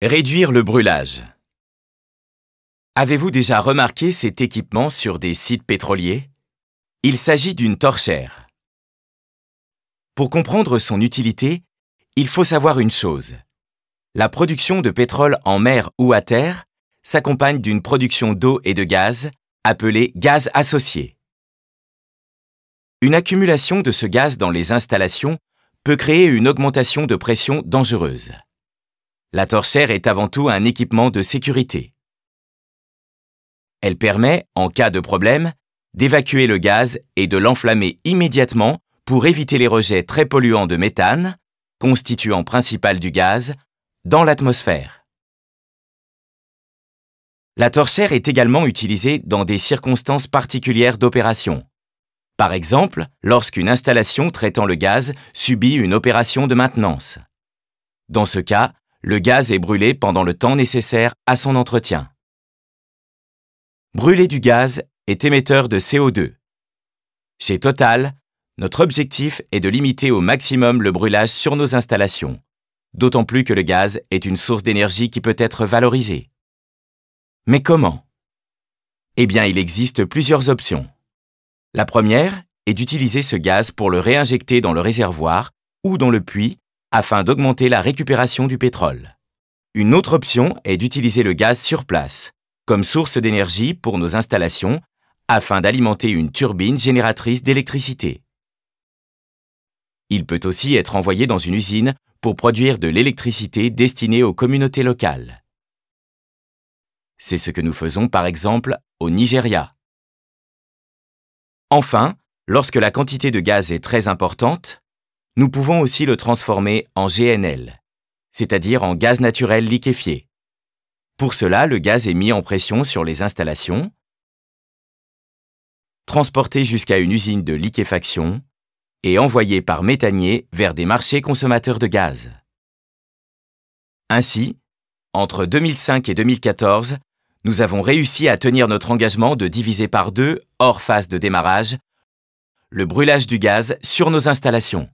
Réduire le brûlage. Avez-vous déjà remarqué cet équipement sur des sites pétroliers? Il s'agit d'une torchère. Pour comprendre son utilité, il faut savoir une chose. La production de pétrole en mer ou à terre s'accompagne d'une production d'eau et de gaz, appelée gaz associé. Une accumulation de ce gaz dans les installations peut créer une augmentation de pression dangereuse. La torchère est avant tout un équipement de sécurité. Elle permet, en cas de problème, d'évacuer le gaz et de l'enflammer immédiatement pour éviter les rejets très polluants de méthane, constituant principal du gaz, dans l'atmosphère. La torchère est également utilisée dans des circonstances particulières d'opération. Par exemple, lorsqu'une installation traitant le gaz subit une opération de maintenance. Dans ce cas, le gaz est brûlé pendant le temps nécessaire à son entretien. Brûler du gaz est émetteur de CO2. Chez Total, notre objectif est de limiter au maximum le brûlage sur nos installations, d'autant plus que le gaz est une source d'énergie qui peut être valorisée. Mais comment? Eh bien, il existe plusieurs options. La première est d'utiliser ce gaz pour le réinjecter dans le réservoir ou dans le puits afin d'augmenter la récupération du pétrole. Une autre option est d'utiliser le gaz sur place, comme source d'énergie pour nos installations, afin d'alimenter une turbine génératrice d'électricité. Il peut aussi être envoyé dans une usine pour produire de l'électricité destinée aux communautés locales. C'est ce que nous faisons par exemple au Nigeria. Enfin, lorsque la quantité de gaz est très importante, nous pouvons aussi le transformer en GNL, c'est-à-dire en gaz naturel liquéfié. Pour cela, le gaz est mis en pression sur les installations, transporté jusqu'à une usine de liquéfaction et envoyé par méthanier vers des marchés consommateurs de gaz. Ainsi, entre 2005 et 2014, nous avons réussi à tenir notre engagement de diviser par 2, hors phase de démarrage, le brûlage du gaz sur nos installations.